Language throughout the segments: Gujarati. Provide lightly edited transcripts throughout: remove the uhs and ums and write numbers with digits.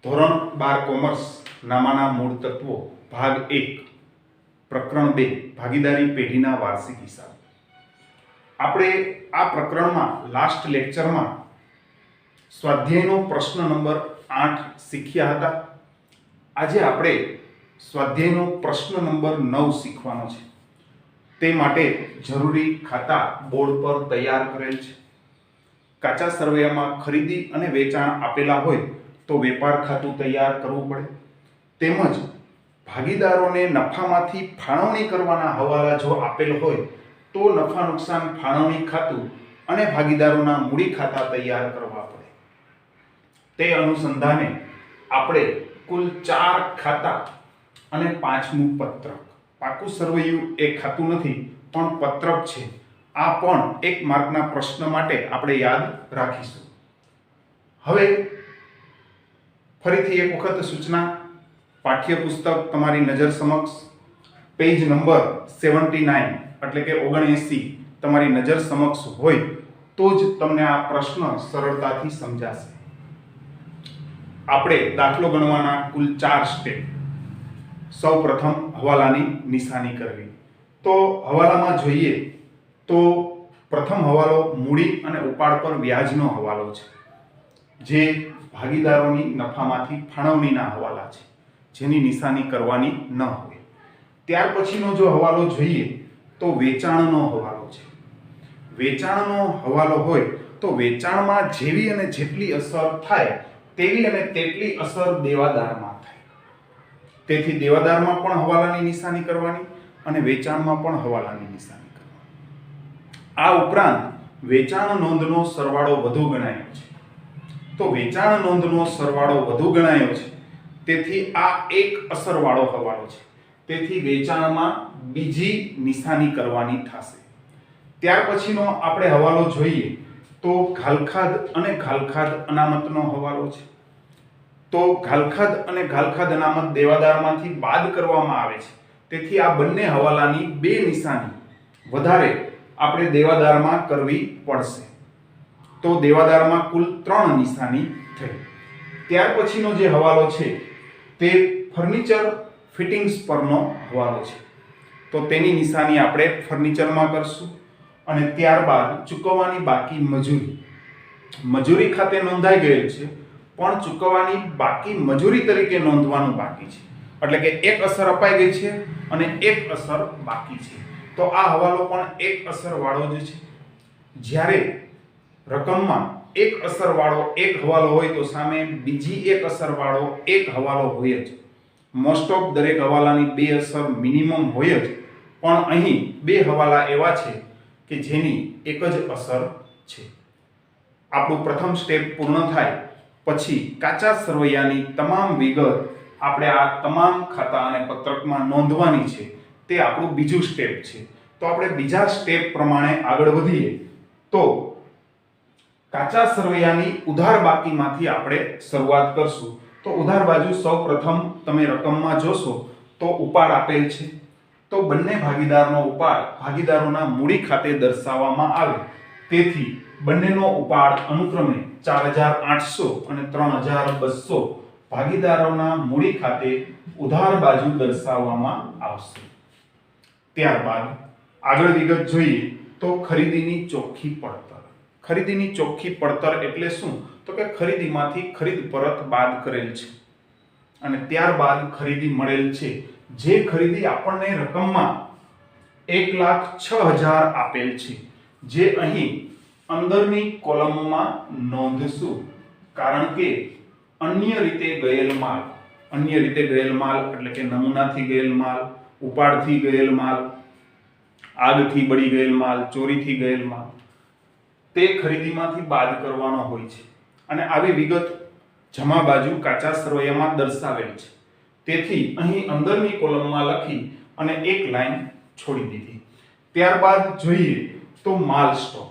ધોરણ 12 કોમર્સ નામાના મૂળ તત્વો ભાગ 1 પ્રકરણ 2 ભાગીદારી પેઢીના વાર્ષિક હિસાબ. આપણે આ પ્રકરણમાં લાસ્ટ લેક્ચરમાં સ્વાધ્યાયનો પ્રશ્ન નંબર 8 શીખ્યા હતા. આજે આપણે સ્વાધ્યાયનો પ્રશ્ન નંબર 9 શીખવાનો છે. તે માટે જરૂરી ખાતા બોર્ડ પર તૈયાર કરેલ છે. કાચા સરવૈયામાં ખરીદી અને વેચાણ આપેલા હોય તો વેપાર ખાતું તૈયાર કરવું પડે. તેમજ ભાગીદારોને નફામાંથી ફાળવણી કરવાના હવાલા જો આપેલ હોય તો નફા નુકસાન ફાળવણી ખાતું અને ભાગીદારોના મૂડી ખાતા તૈયાર કરવા પડે. તે અનુસંધાને આપણે કુલ 4 ખાતા અને 5મું પત્રક, પાકું સરવૈયું એ ખાતું નથી પણ પત્રક છે, આ પણ 1 માર્કના પ્રશ્ન માટે આપણે યાદ રાખીશું. હવે ફરીથી એક વખત સૂચના, પાઠ્યપુસ્તક તમારી નજર સમક્ષ, પેજ નંબર 79 એટલે કે 79 તમારી નજર સમક્ષ હોય તો જ તમને આ પ્રશ્ન સરળતાથી સમજાશે. આપણે દાખલો ગણવાના કુલ 4 સ્ટેપ. સૌ પ્રથમ હવાલાની નિશાની કરવી. તો હવાલામાં જોઈએ તો પ્રથમ હવાલો મૂડી અને ઉપાડ પર વ્યાજનો હવાલો છે, જે ભાગીદારોની નફામાંથી ફાળવણીના હવાલા છે, જેની નિશાની કરવાની ન હોય. ત્યાર પછીનો જો હવાલો જોઈએ તો વેચાણનો હવાલો છે. વેચાણનો હવાલો હોય તો વેચાણમાં જેવી અને જેટલી અસર થાય તેવી અને તેટલી અસર દેવાદારમાં થાય. તેથી દેવાદારમાં પણ હવાલાની નિશાની કરવાની અને વેચાણમાં પણ હવાલાની નિશાની કરવાની. આ ઉપરાંત વેચાણ નોંધનો સરવાળો વધુ ગણાયો છે. તો વેચાણ નોંધનો સરવાળો વધુ ગણાયો છે, તેથી આ એક અસરવાળો હવાલો છે, તેથી વેચાણમાં બીજી નિશાની કરવાની થશે. ત્યાર પછીનો આપણે હવાલો જોઈએ તો ઘાલખાદ અને ઘાલખાદ અનામતનો હવાલો છે. તો ઘાલખાદ અને ઘાલખાદ અનામત દેવાદારમાંથી બાદ કરવામાં આવે છે, તેથી આ બંને હવાલાની 2 નિશાની વધારે આપણે દેવાદારમાં કરવી પડશે. તો દેવાદારમાં કુલ 3 નિશાની થઈ. ત્યાર પછીનો જે હવાલો છે તે ફર્નિચર ફિટિંગ્સ પરનો હવાલો છે. તો તેની નિશાની આપણે ફર્નિચરમાં કરશું. અને ત્યારબાદ ચૂકવવાની બાકી મજૂરી ખાતે નોંધાઈ ગયેલ છે, પણ ચૂકવવાની બાકી મજૂરી તરીકે નોંધવાનું બાકી છે. એટલે કે એક અસર અપાઈ ગઈ છે અને એક અસર બાકી છે. તો આ હવાલો પણ એક અસરવાળો જ છે. જ્યારે રકમમાં એક અસરવાળો એક હવાલો હોય તો સામે બીજી એક અસરવાળો એક હવાલો હોય જ. મોસ્ટ ઓફ દરેક હવાલાની 2 અસર મિનિમમ હોય જ, પણ અહીં 2 હવાલા એવા છે કે જેની એક જ અસર છે. આપણું પ્રથમ સ્ટેપ પૂર્ણ થાય પછી કાચા સરવૈયાની તમામ વિગત આપણે આ તમામ ખાતા અને પત્રકમાં નોંધવાની છે. તે આપણું બીજું સ્ટેપ છે. તો આપણે બીજા સ્ટેપ પ્રમાણે આગળ વધીએ તો કાચા સરવૈયાની ઉધાર બાકીમાંથી આપણે શરૂઆત કરશું. તો ઉધાર બાજુ સૌપ્રથમ તમે રકમમાં જોશો તો ઉપાડ આપેલ છે. તો બંને ભાગીદારનો ઉપાડ ભાગીદારોના મૂડી ખાતે દર્શાવવામાં આવે, તેથી બંનેનો ઉપાડ અનુક્રમે 4800 અને 3200 ભાગીદારોના મૂડી ખાતે ઉધાર બાજુ દર્શાવવામાં આવશે. ત્યારબાદ આગળ વિગત જોઈએ તો ખરીદીની ચોખ્ખી પડતર. ખરીદીની ચોખ્ખી પડતર એટલે શું? તો કે ખરીદીમાંથી ખરીદ પરત બાદ કરેલ છે અને ત્યારબાદ ખરીદી મળેલ છે. જે ખરીદી આપણને રકમમાં 1,06,000 આપેલ છે, જે અહીં અંદરની કોલમમાં નોંધશું, કારણ કે અન્ય રીતે ગયેલ માલ એટલે કે નમૂનાથી ગયેલ માલ, ઉપાડથી ગયેલ માલ, આગથી બળી ગયેલ માલ, ચોરીથી ગયેલ માલ, તે ખરીદીમાંથી બાદ કરવાનો હોય છે. અને આવી વિગત જમા બાજુ કાચા સરવૈયામાં દર્શાવેલ છે, તેથી અહીં અંદરની કોલમમાં લખી અને એક લાઈન છોડી દીધી. ત્યારબાદ જોઈએ તો માલ સ્ટોક.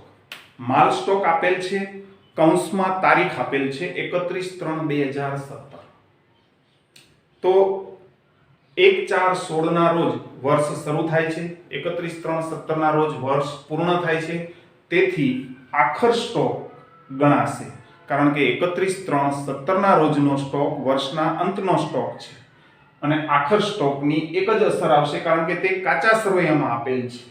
માલ સ્ટોક આપેલ છે, કૌંસમાં તારીખ આપેલ છે 31/3/2017. તો 1/4/16 ના રોજ વર્ષ શરૂ થાય છે, 31/3/17 ના રોજ વર્ષ પૂર્ણ થાય છે, તેથી આખર સ્ટોક ગણાશે, કારણ કે 31/3/17 ના રોજનો સ્ટોક વર્ષના અંતનો સ્ટોક છે અને આખર સ્ટોકની એક જ અસર આવશે, કારણ કે તે કાચા સરવૈયામાં આપેલ છે.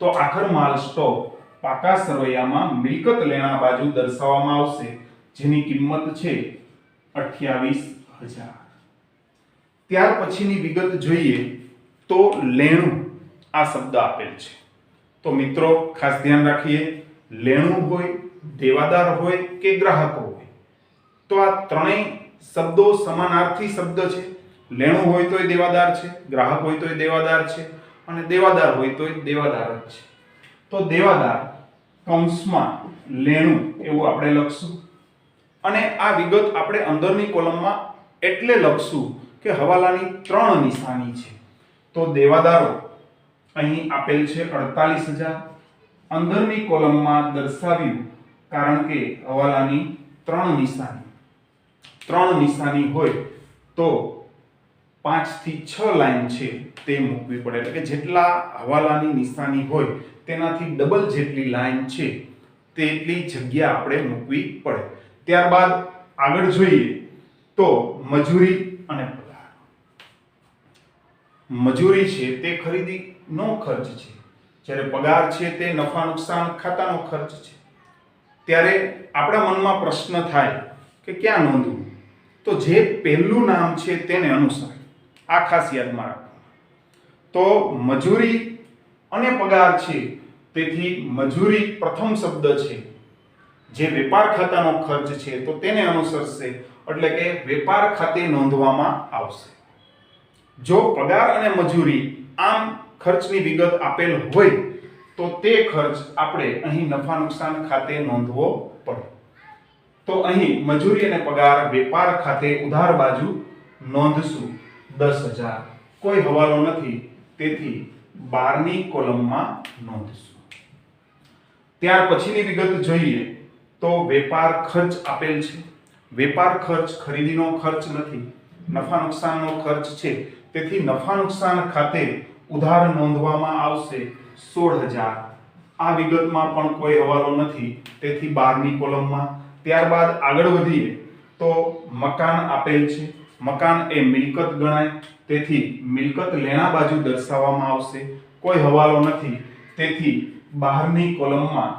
તો આખર માલ સ્ટોક પાકા સરવૈયામાં મિલકત લેણા બાજુ દર્શાવવામાં આવશે, જેની કિંમત છે 28,000. ત્યાર પછીની વિગત જોઈએ તો લેણું આ શબ્દ આપેલ છે. તો મિત્રો ખાસ ધ્યાન રાખીએ, લેણું હોય, દેવાદાર હોય કે ગ્રાહકો હોય, તો આ ત્રણેય શબ્દો સમાનાર્થી શબ્દ છે. લેણું હોય તોય દેવાદાર છે, ગ્રાહક હોય તોય દેવાદાર છે, અને દેવાદાર હોય તોય દેવાદાર જ છે. તો દેવાદાર કૌંસમાં લેણું એવું આપણે લખશું, અને આ વિગત આપણે અંદરની કોલમમાં એટલે લખશું કે હવાલાની 3 નિશાની છે. તો દેવાદારો અહીં આપેલ છે 48,000, અંદરની કોલમમાં દર્શાવ્યું, કારણ કે હવાલાની 3 નિશાની હોય તો 5 થી 6 લાઈન છે તે મૂકવી પડે, એટલે કે જેટલા હવાલાની નિશાની હોય તેનાથી ડબલ જેટલી લાઈન છે તેટલી જગ્યા આપણે મૂકવી પડે. ત્યારબાદ આગળ જોઈએ તો મજૂરી અને પગાર. મજૂરી છે તે ખરીદીનો ખર્ચ છે, જ્યારે પગાર છે તે નફા નુકસાન ખાતાનો ખર્ચ છે. ત્યારે આપણા મનમાં પ્રશ્ન થાય કે ક્યાં નોંધવું? તો જે પહેલું નામ છે તેને અનુસાર આ ખાસ યાદમાં રાખવું. તો મજૂરી અને પગાર છે, તેથી મજૂરી પ્રથમ શબ્દ છે, જે વેપાર ખાતાનો ખર્ચ છે તો તેને અનુસરશે, એટલે કે વેપાર ખાતે નોંધવામાં આવશે. જો પગાર અને મજૂરી આમ ખર્ચની વિગત આપેલ હોય તો તે ખર્ચ આપણે અહીં નફા નુકસાન ખાતે નોંધવો પડે. તો અહીં મજૂરી અને પગાર વેપાર ખાતે ઉધાર બાજુ નોંધશું 10,000. કોઈ હવાલો નથી, તેથી 12ની કોલમમાં નોંધશું. ત્યાર પછીની વિગત જોઈએ તો વેપાર ખર્ચ આપેલ છે. વેપાર ખર્ચ ખરીદીનો ખર્ચ નથી, નફા નુકસાનનો ખર્ચ છે, તેથી નફા નુકસાન ખાતે ઉધાર નોંધવામાં આવશે 16,000. આ વિગતમાં પણ કોઈ હવાલો નથી, તેથી 12ની કોલમમાં. ત્યારબાદ આગળ વધીએ તો મકાન આપેલ છે. મકાન એ મિલકત ગણાય, તેથી મિલકત લેણા બાજુ દર્શાવવામાં આવશે, કોઈ હવાલો નથી, તેથી 12ની કોલમમાં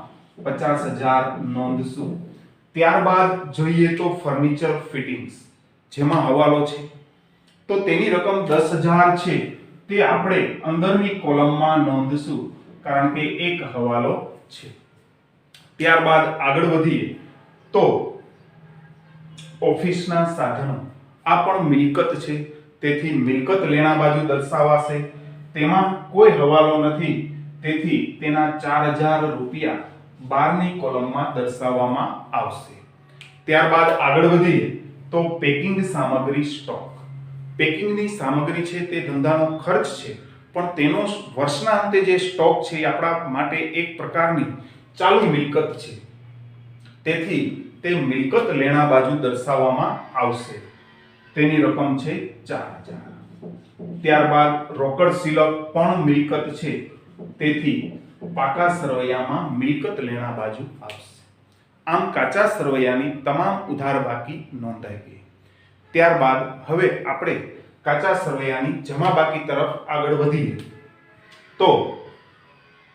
50,000 નોંધશું. ત્યારબાદ જોઈએ તો ફર્નિચર ફિટિંગ્સ, જેમાં હવાલો છે, તો તેની રકમ 10,000 છે, તે આપણે અંદરની કોલમમાં નોંધશું, કારણ કે એક હવાલો છે. ત્યારબાદ આગળ વધીએ તો ઓફિસના સાધનો, આ પણ મિલકત છે, તેથી મિલકત લેણા બાજુ દર્શાવાશે, તેમાં કોઈ હવાલો નથી, તેથી તેના 4,000 રૂપિયા 12ની કોલમમાં દર્શાવવામાં આવશે. ત્યારબાદ આગળ વધીએ તો પેકિંગ સામગ્રી સ્ટોક. પેકિંગની સામગ્રી છે તે ધંધાનો ખર્ચ છે, પણ તેનો વર્ષના અંતે જે સ્ટોક છે એ આપણા માટે એક પ્રકારની ચાલુ મિલકત છે, તેથી તે મિલકત લેણા બાજુ દર્શાવવામાં આવશે, તેની રકમ છે 4,000. ત્યારબાદ રોકડ સિલક પણ મિલકત છે, તેથી પાકા સરવૈયામાં મિલકત લેણા બાજુ આવશે. આમ કાચા સરવૈયાની તમામ ઉધાર બાકી નોંધાઈ ગઈ. ત્યારબાદ હવે આપણે કાચા સરવૈયાની જમા બાકી તરફ આગળ વધીએ તો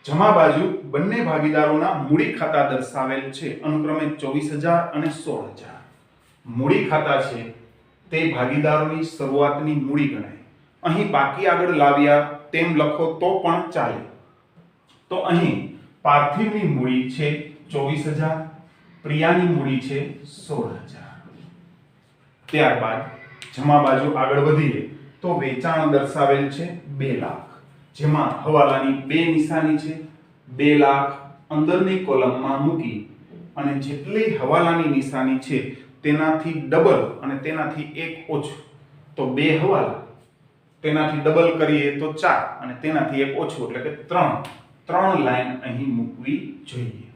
જમા બાજુ બંને ભાગીદારોના મૂડી ખાતા દર્શાવેલ છે, અનુક્રમે 24,000 અને 16,000. મૂડી ખાતા છે તે ભાગીદારોની શરૂઆતની મૂડી ગણાય. અહીં બાકી આગળ લાવ્યા તેમ લખો તો પણ ચાલે. તો અહીં પાર્થિવની મૂડી છે 24,000, પ્રિયાની મૂડી છે 16,000. ત્યારબાદ જમા બાજુ આગળ વધીએ તો વેચાણ દર્શાવેલ છે 2 લાખ, જેમાં હવાલાની 2 નિશાની છે. 2 લાખ અંદરની કોલમમાં મૂકી અને જેટલી હવાલાની નિશાની છે તેનાથી ડબલ અને તેનાથી એક ઓછું, તો બે હવાલા, તેનાથી ડબલ કરીએ તો 4 અને તેનાથી એક ઓછું એટલે કે 3 લાઈન અહીં મૂકવી જોઈએ.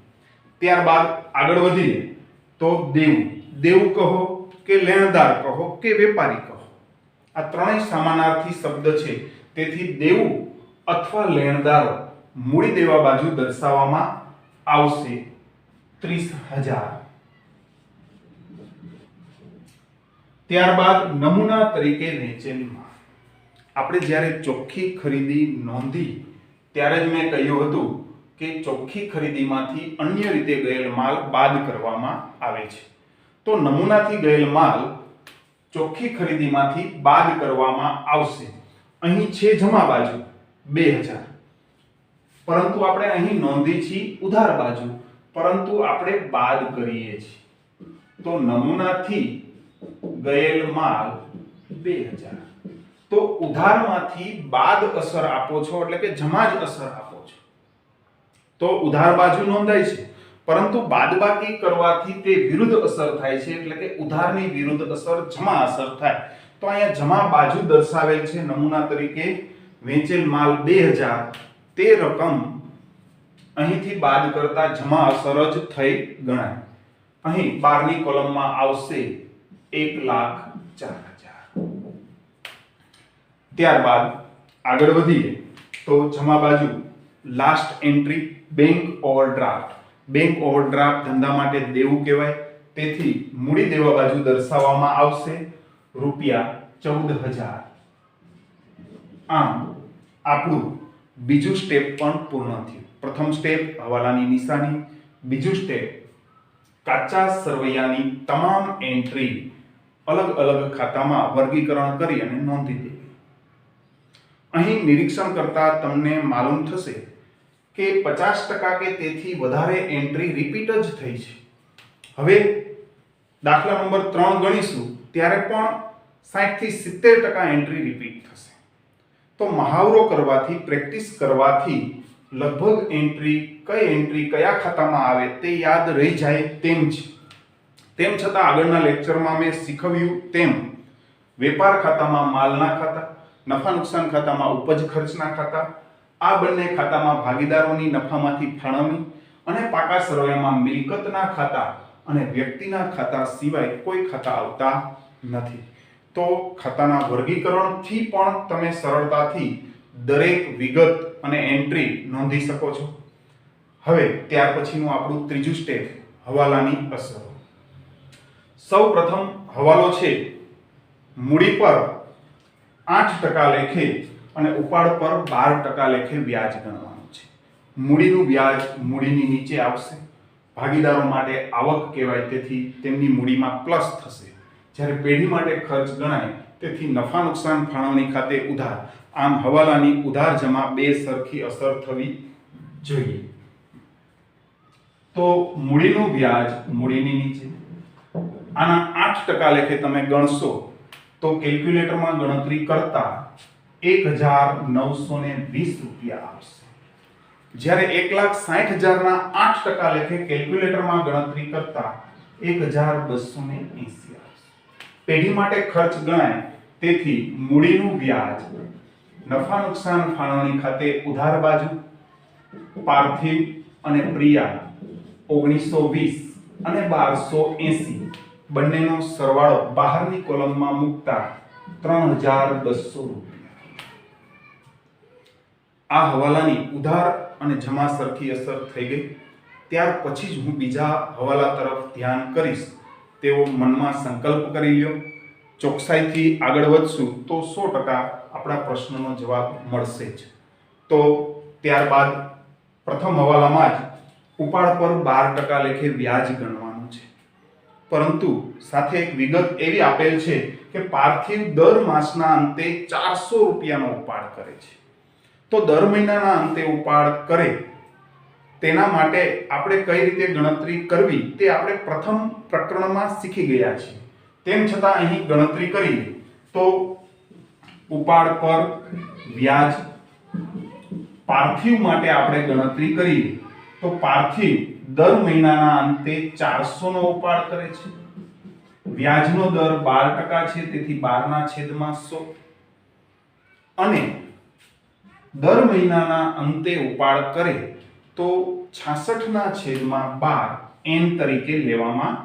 ત્યારબાદ આગળ વધીએ તો દેવું કહો કે લેણદાર કહો કે વેપારી કહો, આ ત્રણેય સમાનાર્થી શબ્દ છે. તેથી દેવું અથવા લેણદારો મૂડી દેવા બાજુ દર્શાવવામાં આવશે 30,000. ત્યારબાદ નમૂના તરીકે વેચેલ માલ. આપણે જ્યારે ચોખ્ખી ખરીદી નોંધી ત્યારે જ મેં કહ્યું હતું કે ચોખ્ખી ખરીદીમાંથી અન્ય રીતે ગયેલ માલ બાદ કરવામાં આવે છે. તો નમૂનાથી ગયેલ માલ ચોખ્ખી ખરીદીમાંથી બાદ કરવામાં આવશે. અહીં છે જમા બાજુ 2000, પરંતુ આપણે અહીં નોંધી છે ઉધાર બાજુ, પરંતુ આપણે બાદ કરીએ છીએ. તો નમૂનાથી ગયેલ માલ 2000, તો ઉધારમાંથી બાદ અસર આપો છો એટલે કે જમા જ અસર આપો છો તો ઉધાર બાજુ નોંધાય છે, પરંતુ બાદબાકી કરવાથી તે વિરુદ્ધ અસર થાય છે એટલે કે ઉધારની વિરુદ્ધ અસર જમા અસર થાય. તો અહીંયા જમા બાજુ દર્શાવેલ છે નમૂના તરીકે વેચેલ માલ 2000, તે રકમ અહીંથી બાદ કરતા જમા અસર જ થઈ ગણાય. અહીં 12 ની કોલમમાં આવશે 1,04,000. ત્યારબાદ આગળ વધીએ તો જમા બાજુ last entry bank overdraft. Bank overdraft ધંધા માટે દેવું કહેવાય. તેથી મૂડી દેવા બાજુ દર્શાવવામાં આવશે ₹14,000. આમ આપણું બીજું સ્ટેપ પણ પૂર્ણ થયું. પ્રથમ સ્ટેપ હવાલાની નિશાની, બીજું સ્ટેપ કાચા સરવૈયાની તમામ એન્ટ્રી અલગ અલગ ખાતામાં વર્ગીકરણ કરી અને નોંધી દેવી. અહીં નિરીક્ષણ કરતા તમને માલુમ થશે કે 50% કે તેથી વધારે એન્ટ્રી રિપીટ જ થઈ છે. હવે દાખલા નંબર 3 ગણીશું ત્યારે પણ 60 થી 70% એન્ટ્રી રિપીટ થશે. તો મહાવરો કરવાથી, પ્રેક્ટિસ કરવાથી લગભગ કઈ એન્ટ્રી કયા ખાતામાં આવે તે યાદ રહી જાય તેમ છે. તેમ છતાં આગળના લેક્ચરમાં મેં શીખવ્યું તેમ વેપાર ખાતામાં માલના ખાતા, નફા નુકસાન ખાતામાં ઉપજ ખર્ચના ખાતા, આ બંને ખાતામાં ભાગીદારોની નફામાંથી ફાળવણી અને પાકા સરવૈયામાં મિલકતના ખાતા અને વ્યક્તિના ખાતા સિવાય કોઈ ખાતા આવતા નથી. તો ખાતાના વર્ગીકરણથી પણ તમે સરળતાથી દરેક વિગત અને એન્ટ્રી નોંધી શકો છો. હવે ત્યાર પછીનું આપણું ત્રીજું સ્ટેપ હવાલાની અસરો. સૌપ્રથમ હવાલો છે મૂડી પર 8% લેખે અને ઉપાડ પર 12% લેખે વ્યાજ ગણવાનું છે. મૂડીનું વ્યાજ મૂડીની નીચે આવશે. ભાગીદારો માટે આવક કહેવાય, તેથી તેમની મૂડીમાં પ્લસ થશે. જ્યારે પેઢી માટે ખર્ચ ગણાય, તેથી નફા નુકસાન ફાળવણી ખાતે ઉધાર. આમ હવાલાની ઉધાર જમા બે સરખી અસર થવી જોઈએ. તો મૂડીનું વ્યાજ મૂડીની નીચે, આના 8% લેખે તમે ગણશો તો કેલ્ક્યુલેટરમાં ગણતરી કરતા 1,920 રૂપિયા આવશે. જ્યારે 1,60,000 ના 8% લેખે કેલ્ક્યુલેટરમાં ગણતરી કરતા 1,280 આવશે. પેઢી માટે ખર્ચ ગણાય, તેથી મૂડીનું વ્યાજ નફા નુકસાન ફાળવણી ખાતે ઉધાર બાજુ પાર્થિવ અને પ્રિયા 1920 અને 1280 બંનેનો સરવાળો બહારની કોલમમાં મૂકતા 3,200 રૂપિયા. આ હવાલાની ઉધાર અને જમા સરખી અસર થઈ ગઈ. ત્યાર પછી જ હું બીજા હવાલા તરફ ધ્યાન કરીશ, તેઓ મનમાં સંકલ્પ કરી લ્યો. ચોકસાઈથી આગળ વધશું તો 100% આપણા પ્રશ્નનો જવાબ મળશે જ. તો ત્યારબાદ પ્રથમ હવાલામાં જ ઉપાડ પર 12% લેખે વ્યાજ ગણવાનું છે. પરંતુ સાથે એક વિગત એવી આપેલ છે કે પાર્થિવ દર માસના અંતે 400 રૂપિયાનો ઉપાડ કરે છે. તો દર મહિનાના અંતે ઉપાડ કરે તેના માટે આપણે કઈ રીતે ગણતરી કરવી તે આપણે પ્રથમ પ્રકરણમાં શીખી ગયા છીએ. તેમ છતાં અહીં ગણતરી કરીએ તો ઉપાડ પર વ્યાજ પાર્થિવ માટે આપણે ગણતરી કરીએ તો પાર્થિવ દર મહિનાના અંતે 400 નો ઉપાડ કરે છે. વ્યાજનો દર 12% છે, તેથી 12/100 અને દર મહિનાના અંતે ઉપાડ કરે તો 66/12 n તરીકે લેવામાં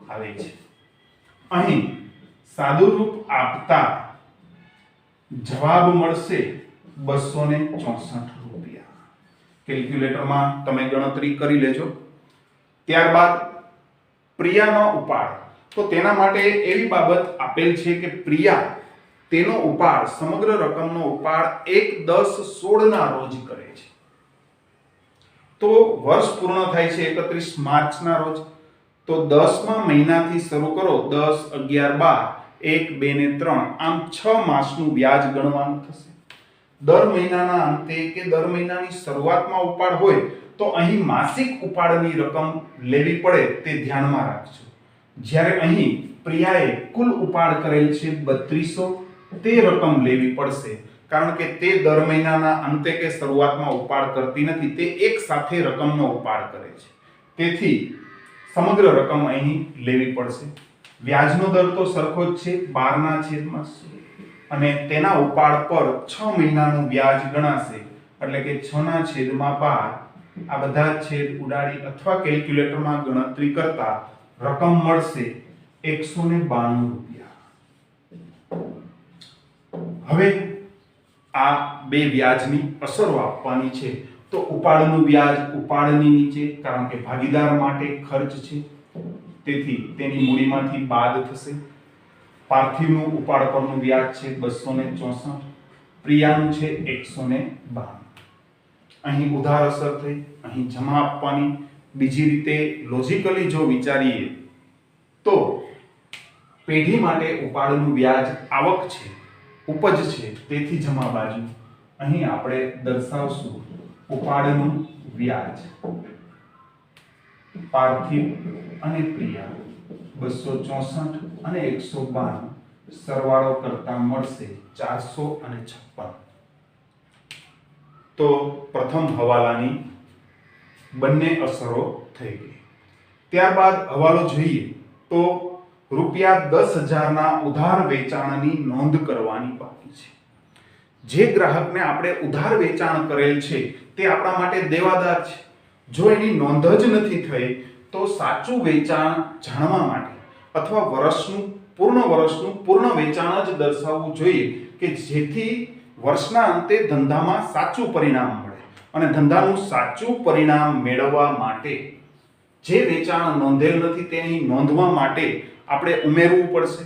આવે છે. અહીં સાદુરૂપ આપતા જવાબ મળશે 264 રૂપિયા. કેલ્ક્યુલેટરમાં તમે ગણતરી કરી લેજો. ત્યારબાદ પ્રિયાનો ઉપાડ, તો તેના માટે એવી બાબત આપેલ છે કે પ્રિયા તેનો ઉપાડ, સમગ્ર રકમનો ઉપાડ 1/10/16 ના રોજ કરે છે. તો વર્ષ પૂર્ણ થાય છે 31 માર્ચના રોજ. તો 10મા મહિનાથી શરૂ કરો, 10, 11, 12, 1, 2 ને 3, આમ 6 માસનું વ્યાજ ગણવાનું થશે. દર મહિનાના અંતે કે દર મહિનાની શરૂઆતમાં ઉપાડ હોય તો અહીં માસિક ઉપાડની રકમ લેવી પડે તે ધ્યાનમાં રાખજો. જ્યારે અહીં પ્રિયાએ કુલ ઉપાડ કરેલ છે 3200, તે રકમ લેવી પડશે, કારણ કે તે દર મહિનાના અંતે કે શરૂઆતમાં ઉપાડ કરતી નથી, તે એક સાથે રકમનો ઉપાડ કરે છે. તેથી સમગ્ર રકમ અહીં લેવી પડશે. વ્યાજનો દર તો સરખો જ છે, 12/100 અને તેના ઉપાડ પર 6 મહિનાનું વ્યાજ ગણાશે, એટલે કે 6/12. આ બધા છેદ ઉડાડી અથવા કેલ્ક્યુલેટરમાં ગણતરી કરતા રકમ મળશે 192 રૂપિયા. હવે આ બે વ્યાજની અસરો આપવાની છે. તો ઉપાડનું વ્યાજ ઉપાડની નીચે, કારણ કે ભાગીદાર માટે ખર્ચ છે, તેથી તેની મૂડીમાંથી બાદ થશે. પાર્થિવનું ઉપાડ પરનું વ્યાજ છે 264, પ્રિયાનું છે 192. અહીં ઉધાર અસર થઈ, અહીં જમા આપવાની. બીજી રીતે લોજિકલી જો વિચારીએ તો પેઢી માટે ઉપાડનું વ્યાજ આવક છે, ઉપજ છે, તેથી જમા બાજુ. અહીં આપણે દર્શાવશું ઉપાડનું વ્યાજ. પાર્થિવ અને પ્રિયા 264 અને 192 સરવાળો કરતા મળશે 456. તો પ્રથમ હવાલાની બંને અસરો થઈ ગઈ. ત્યારબાદ હવાલો જોઈએ તો ₹10,000ના ઉધાર વેચાણની નોંધ કરવાની બાકી છે. જે ગ્રાહકને આપણે ઉધાર વેચાણ કરેલ છે તે આપણા માટે દેવાદાર છે. જો એની નોંધ જ નથી થઈ તો સાચું વેચાણ જાણવા માટે અથવા વર્ષનું પૂર્ણ વેચાણ જ દર્શાવવું જોઈએ, કે જેથી વર્ષના અંતે ધંધામાં સાચું પરિણામ મળે. અને ધંધાનું સાચું પરિણામ મેળવવા માટે જે વેચાણ નોંધેલ નથી તે અહીં નોંધવા માટે આપણે ઉમેરવું પડશે.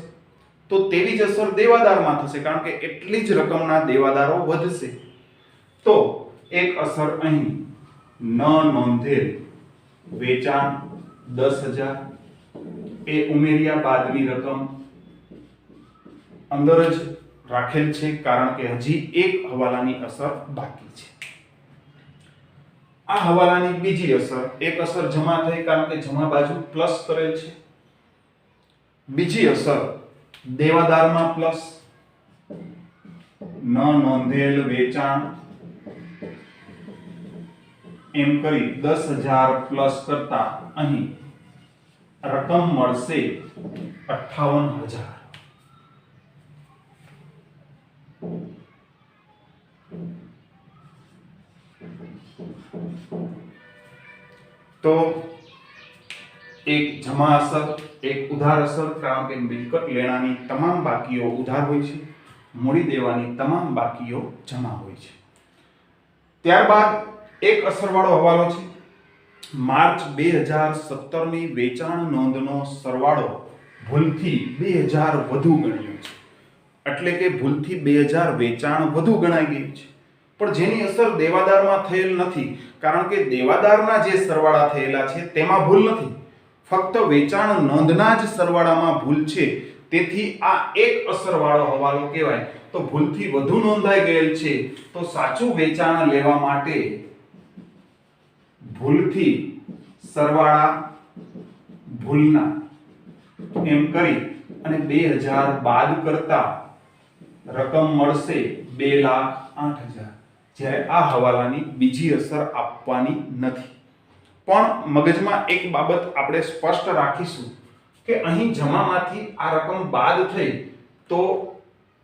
તો તેવી જ અસર દેવાદારમાં થશે, કારણ કે એટલી જ રકમના દેવાદારો વધશે. તો એક અસર અહીં ન નોંધેલ વેચાણ 10,000 એ ઉમેર્યા બાદની રકમ અંદર જ રાખેલ છે, કારણ કે હજી એક હવાલાની અસર બાકી છે. આ હવાલાની બીજી અસર, એક અસર જમા થઈ, કારણ કે જમા બાજુ પ્લસ કરેલ છે. બીજી અસર દેવાદારમાં પ્લસ, ન નોંધેલ વેચાણ એમ કરી 10,000 પ્લસ કરતા અહીં રકમ મળશે 58,000. તો એક જમા અસર, એક ઉધાર અસર, કારણ કે મિલકત લેણાની તમામ બાકીઓ ઉધાર હોય છે, મૂડી દેવાની તમામ બાકીઓ જમા હોય છે. ત્યારબાદ એક અસરવાળો હવાલો છે. માર્ચ 2017ની વેચાણ નોંધનો સરવાળો ભૂલથી 2000 વધુ ગણ્યો છે. એટલે કે ભૂલથી 2000 વેચાણ વધુ ગણાઈ ગયું છે, પણ જેની અસર દેવાદારમાં થયેલ નથી, કારણ કે દેવાદારના જે સરવાળા થયેલા છે તેમાં ભૂલ નથી, ફક્ત વેચાણ નોંધના જ સરવાળામાં ભૂલ છે. તેથી આ એક અસરવાળો હવાલો કહેવાય. તો ભૂલથી વધુ નોંધાઈ ગયેલ છે, તો સાચું વેચાણ લેવા માટે ભૂલથી સરવાળા ભૂલના એમ કરી અને 2000 બાદ કરતા રકમ મળશે 2,08,000. જ્યારે આ હવાલાની બીજી અસર આપવાની નથી. પણ મગજમાં એક બાબત આપણે સ્પષ્ટ રાખીશું કે અહીં જમામાંથી આ રકમ બાદ થઈ તો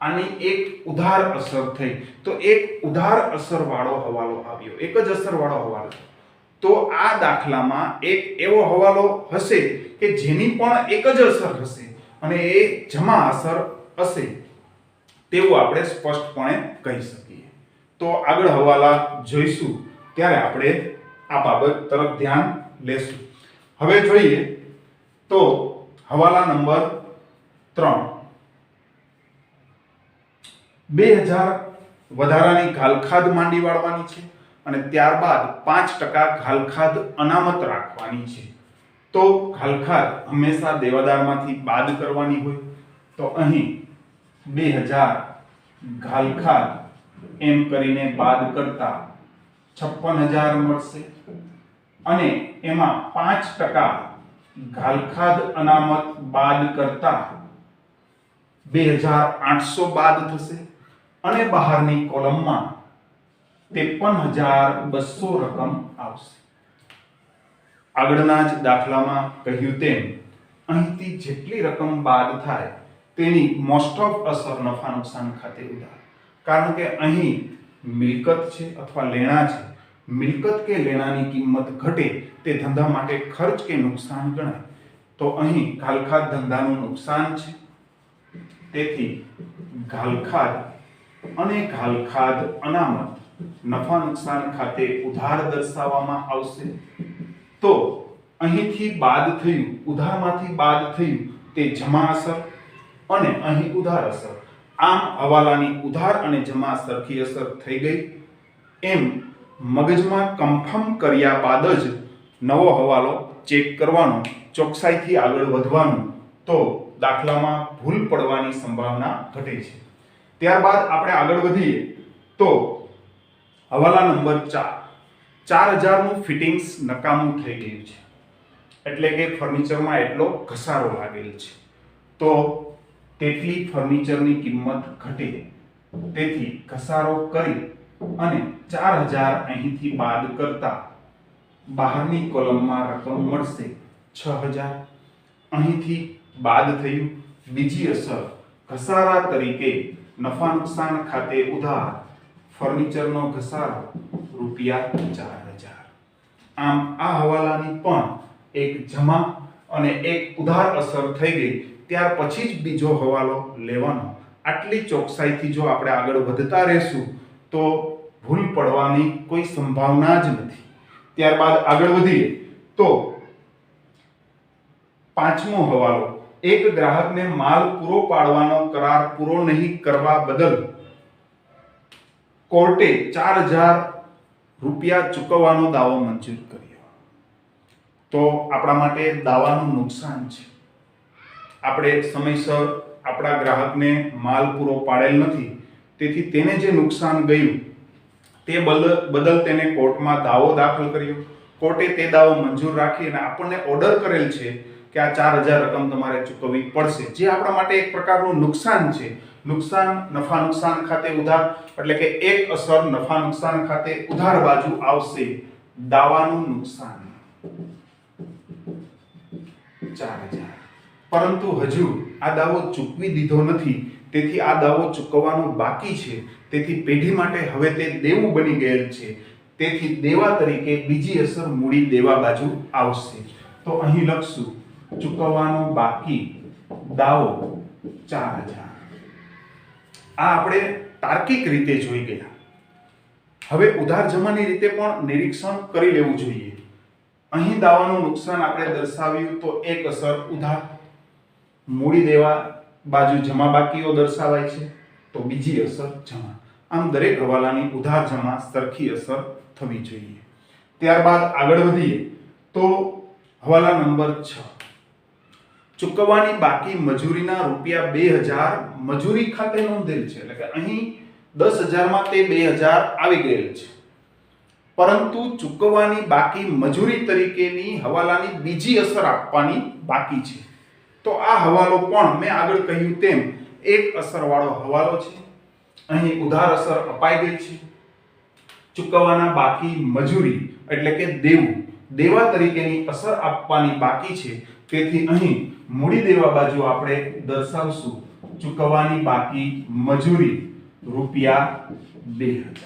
આની એક ઉધાર અસર થઈ, તો એક ઉધાર અસર વાળો હવાલો આવ્યો, એક જ અસર વાળો હવાલો. તો આ દાખલામાં એક એવો હવાલો હશે કે જેની પણ એક જ અસર હશે અને એ જમા અસર હશે તેવું આપણે સ્પષ્ટપણે કહી શકીએ. તો આગળ હવાલા જોઈશું ત્યારે આપણે આ બાબત તરફ ધ્યાન લેશું. હવે જોઈએ તો હવાલા નંબર 3. 2000 વધારાની ઘાલખાદ માંડી વાળવાની છે અને ત્યારબાદ 5% ઘાલખાદ અનામત રાખવાની છે. તો ઘાલખાદ હંમેશા દેવાદારમાંથી બાદ કરવાની હોય. તો અહીં 2000 ઘાલખાદ એમ કરીને બાદ કરતા 56000 મળશે અને એમાં 5% ઘાલખાદ અનામત બાદ કરતા 2800 બાદ થશે અને બહારની કોલમમાં 53200 રકમ આવશે. આગળના જ દાખલામાં કહ્યું તેમ અહીંથી જેટલી રકમ બાદ થાય તેની મોસ્ટ ઓફ અસર નફા નુકસાન ખાતે ઉધાર. કારણ કે અહીં મિલકત છે અથવા લેણા છે. મિલકત કે લેણાની કિંમત ઘટે તે ધંધા માટે ખર્ચ કે નુકસાન ગણાય. તો અહીં ઘાલખાદ ધંધાનું નુકસાન છે, તેથી ઘાલખાદ અને ઘાલખાદ અનામત નફા નુકસાન ખાતે ઉધાર દર્શાવવામાં આવશે. તો અહીંથી બાદ થયું, ઉધારમાંથી બાદ થયું તે જમા અસર અને અહીં ઉધાર અસર. આમ હવાલાની ઉધાર અને જમા સરખી અસર થઈ ગઈ. એમ મગજમાં કન્ફર્મ કર્યા બાદ જ નવો હવાલો ચેક કરવાનો, ચોકસાઈથી આગળ વધવાનું. તો દાખલામાં ભૂલ પડવાની સંભાવના ઘટે છે. ત્યારબાદ આપણે આગળ વધીએ તો હવાલા નંબર 4. 4000 નું ફિટિંગ્સ નકામું થઈ ગયું છે, એટલે કે ફર્નિચરમાં એટલો ઘસારો લાગેલ છે. તો તેટલી ફર્નિચરની કિંમત ઘટે, તેથી ઘસારો કરી અને 4000 અહીંથી બાદ કરતા બહારની કોલમમાં રકમ મળશે 6000. અહીંથી બાદ થયું બીજી અસર ઘસારા તરીકે નફા નુકસાન ખાતે ઉધાર ફર્નિચરનો ઘસારો ₹4000. આમ આ હવાલાની પણ એક જમા અને એક ઉધાર અસર થઈ ગઈ. ત્યાર પછી જ બીજો હવાલો લેવાનો. આટલી ચોકસાઈથી જો આપણે આગળ વધતા રહેશું તો ભૂલ પડવાની કોઈ સંભાવના જ નથી. ત્યારબાદ આગળ વધીએ તો 5મો હવાલો. એક ગ્રાહકને માલ પૂરો પાડવાનો કરાર પૂરો નહીં કરવા બદલ કોર્ટે ₹4000 ચૂકવવાનો દાવો મંજૂર કર્યો. તો આપણા માટે દાવાનું નુકસાન છે. આપણે સમયસર આપણા ગ્રાહકને માલ પૂરો પાડેલ નથી, તેથી તેને જે નુકસાન ગયું તે બદલ તેને કોર્ટમાં દાવો દાખલ કર્યો. કોર્ટે તે દાવો મંજૂર રાખી અને આપણને ઓર્ડર કરેલ છે કે આ 4000 રકમ તમારે ચૂકવવી પડશે, જે આપણા માટે એક પ્રકારનું નુકસાન છે. નુકસાન નફા નુકસાન ખાતે ઉધાર, એટલે કે એક અસર નફા નુકસાન ખાતે ઉધાર બાજુ આવશે. દાવાનું નુકસાન 4000, પરંતુ હજુ આ દાવો ચૂકવી દીધો નથી, તેથી આ દાવો ચૂકવવાનો બાકી છે. તેથી પેઢી માટે હવે તે દેવું બની ગયેલ છે. તેથી દેવા તરીકે બીજી અસર મૂડી દેવા બાજુ આવશે. તો અહીં લખશું ચૂકવવાનો બાકી દાવો 4000. આ આપણે તાર્કિક રીતે જોઈ ગયા. હવે ઉધાર જમાની રીતે પણ નિરીક્ષણ કરી લેવું જોઈએ. અહીં દાવાનું નુકસાન આપણે દર્શાવ્યું તો એક અસર ઉધાર, મૂડી દેવા બાજુ જમા બાકીઓ દર્શાવાય છે, તો બીજી અસર જમા. આમ દરેક હવાલાની ઉધાર જમા સરખી અસર થવી જોઈએ. ત્યારબાદ આગળ વધીએ તો હવાલા નંબર 6. ચૂકવવાની બાકી મજૂરીના ₹2000 મજૂરી ખાતે નોંધેલ છે, એટલે કે અહીં 10000 માં તે 2000 આવી ગયેલ છે, પરંતુ ચૂકવવાની બાકી મજૂરી તરીકેની હવાલાની બીજી અસર આપવાની બાકી છે. તો આ હવાલો પણ મેં આગળ કહ્યું તેમ એક અસરવાળો હવાલો છે. અહીં ઉધાર અસર અપાઈ ગઈ છે. ચૂકવવાના બાકી મજૂરી એટલે કે દેવું, દેવા તરીકેની અસર આપવાની બાકી છે, તેથી અહીં મૂડી દેવા બાજુ આપણે દર્શાવશું ચૂકવવાની બાકી મજૂરી ₹2000.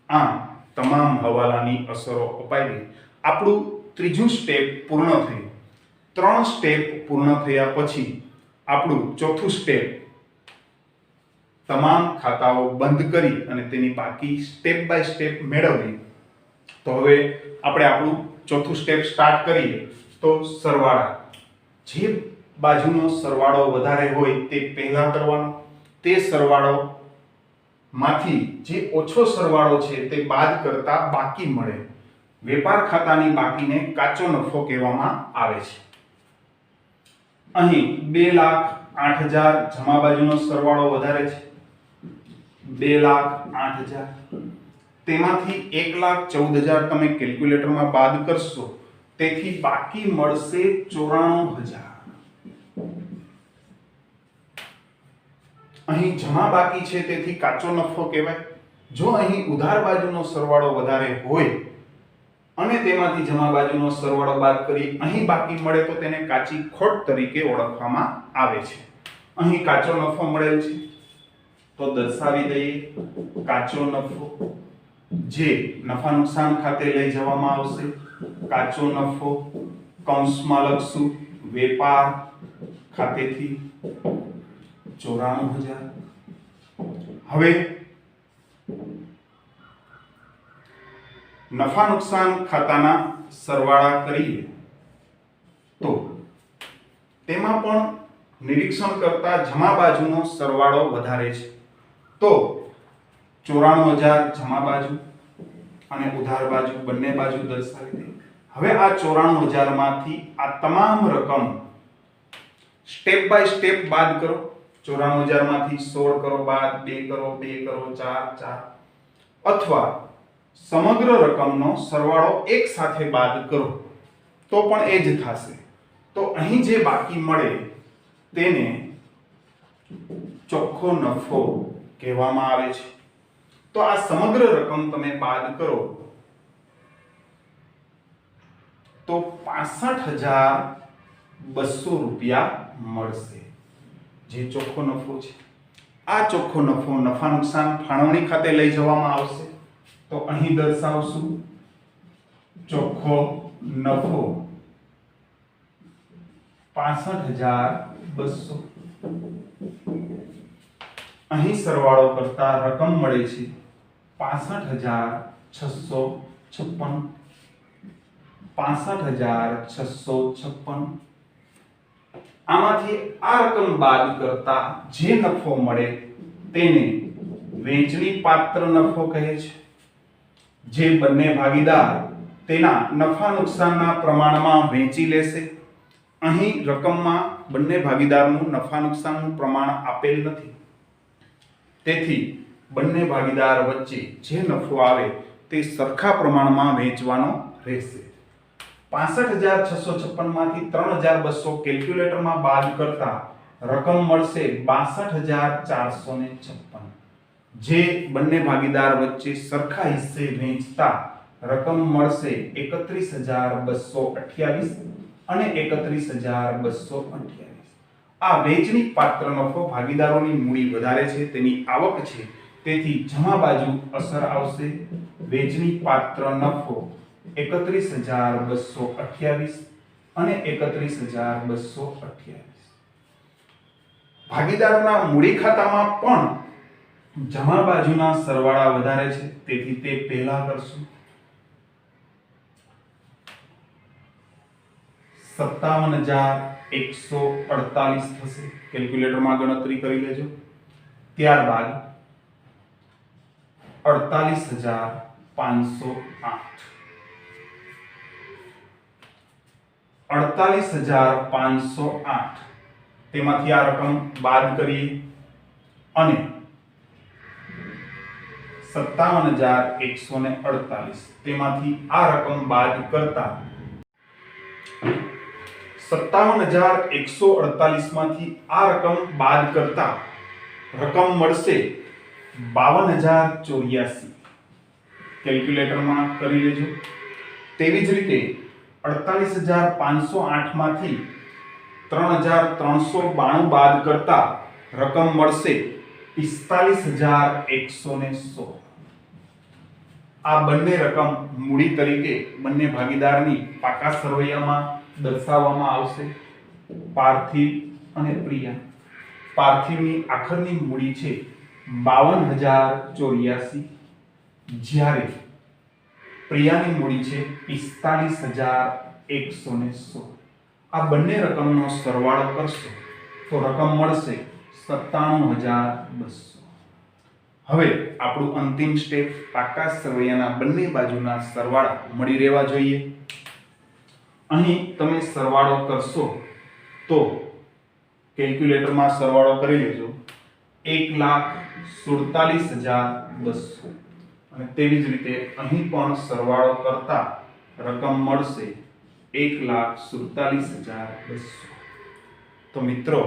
આમ તમામ હવાલાની અસરો અપાઈ ગઈ. આપણું ત્રીજું સ્ટેપ પૂર્ણ થયું. 3 સ્ટેપ પૂર્ણ થયા પછી આપણું ચોથું સ્ટેપ તમામ ખાતાઓ બંધ કરી અને તેની બાકી સ્ટેપ બાય સ્ટેપ મેળવવી. તો હવે આપણે આપણું ચોથું સ્ટેપ સ્ટાર્ટ કરીએ. તો સરવાળા, જે બાજુનો સરવાળો વધારે હોય તે પહેલા કરવાનો, તે સરવાળો માંથી જે ઓછો સરવાળો છે તે બાદ કરતા બાકી મળે. વેપાર ખાતાની બાકીને કાચો નફો કહેવામાં આવે છે. અહીં 2,08,000 જમા બાજુનો સરવાળો વધારે છે, 2,08,000. તેમાંથી 1,14,000 તમે કેલ્ક્યુલેટરમાં બાદ કરશો, તેથી બાકી મળશે 94,000. અહીં જમા બાકી છે તેથી કાચો નફો કહેવાય. જો અહીં ઉધાર બાજુનો સરવાળો વધારે હોય અને તેમાંથી જમા બાજુનો સરવાળો બાદ કરી અહીં બાકી મળે તો તેને કાચી ખોટ તરીકે ઓળખવામાં આવે છે. અહીં કાચો નફો મળેલ છે તો દર્શાવી દઈએ કાચો નફો, જે નફા નુકસાન ખાતે લઈ જવામાં આવશે. કાચો નફો કૌંસમાં લખશું વેપાર ખાતેથી 94,000. હવે નફા નુકસાન ખાતાના સરવાળા કરીએ તો તેમાં પણ નિરીક્ષણ કરતા જમા બાજુનો સરવાળો વધારે છે. તો 94,000 જમા બાજુ અને ઉધાર બાજુ બંને બાજુ દર્શાવી દઈએ. હવે આ 94,000 માંથી આ તમામ રકમ સ્ટેપ બાય સ્ટેપ બાદ કરો. 94,000 માંથી 16 કરો બાદ, 2 કરો, 2 કરો, 4, અથવા સમગ્ર રકમનો સરવાળો એક સાથે બાદ કરો તો પણ એ જ થશે. તો અહીં જે બાકી મળે તેને ચોખ્ખો નફો કહેવામાં આવે છે. તો આ સમગ્ર રકમ તમે બાદ કરો તો ₹65,200 મળશે, જે ચોખ્ખો નફો છે. આ ચોખ્ખો નફો નફા નુકસાન ફાળવણી ખાતે લઈ જવામાં આવશે. તો અહીં દર્શાવશું ચોખ્ખો નફો 65,200. અહીં સરવાળો કરતા રકમ મળે છે 65,656. 65,656. આમાંથી આ રકમ બાદ કરતા જે નફો મળે તેને વેચણી પાત્ર નફો કહે છે. જે બંને ભાગીદાર તેના નફા નુકસાનના પ્રમાણમાં વહેંચી લેશે. અહીં રકમમાં બંને ભાગીદારનું નફા નુકસાનનું પ્રમાણ આપેલ નથી, તેથી બંને ભાગીદાર વચ્ચે જે નફો આવે તે સરખા પ્રમાણમાં વહેંચવાનો રહેશે. 65,656 માંથી 3,200 કેલ્ક્યુલેટરમાં બાદ કરતા રકમ મળશે 62,456. જે બંને ભાગીદાર વચ્ચે સરખા હિસ્સે વહેંચતા રકમ મળશે 31,228 અને 31,228. આ વહેંચણી પાત્ર નફો ભાગીદારોની મૂડી વધારે છે, તેની આવક છે, તેથી જમા બાજુ અસર આવશે. વહેંચણી પાત્ર નફો 31,228 અને 31,228. ભાગીદારોના મૂડી ખાતામાં પણ જમા બાજુના સરવાળા વધારે છે, તેથી તે પહેલા કરશું. 57,148 થશે. કેલ્ક્યુલેટરમાં ગણતરી કરી લેજો. ત્યારબાદ 48,508. 48,508 તેમાંથી આ રકમ બાદ કરીએ અને 57,148 તેમાંથી આ રકમ બાદ કરતા 57,148 માંથી આ રકમ બાદ કરતા રકમ મળશે 52,084. કેલ્ક્યુલેટરમાં કરી લેજો. તેવી જ રીતે 48,508 માંથી 3,392 બાદ કરતા રકમ મળશે 45,116. આ બંને રકમ મૂડી તરીકે બંને ભાગીદારની પાકા સરવૈયામાં દર્શાવવામાં આવશે. પાર્થિવ અને પ્રિયા. પાર્થિવની આખરની મૂડી છે 52,084, જ્યારે પ્રિયાની મૂડી છે 45,116. આ બંને રકમનો સરવાળો કરશો તો રકમ મળશે 97,200. હવે આપણું અંતિમ સ્ટેપ, પાકા સરવૈયાના બંને બાજુના સરવાળા મળી રહેવા જોઈએ. અહીં તમે સરવાળો કરશો તો કેલ્ક્યુલેટરમાં સરવાળો કરી લેજો. 1,47,200 અને તેવી જ રીતે અહીં પણ સરવાળો કરતા રકમ મળશે 1,47,200. તો મિત્રો,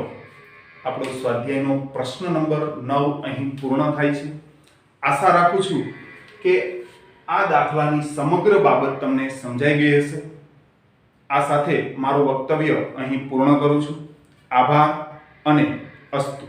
આપણો સ્વાધ્યાયનો પ્રશ્ન નંબર 9 અહીં પૂર્ણ થાય છે. આશા રાખું છું કે આ દાખલાની સમગ્ર બાબત તમને સમજાઈ ગઈ હશે. આ સાથે મારું વક્તવ્ય અહીં પૂર્ણ કરું છું. આભાર અને અસ્તુ.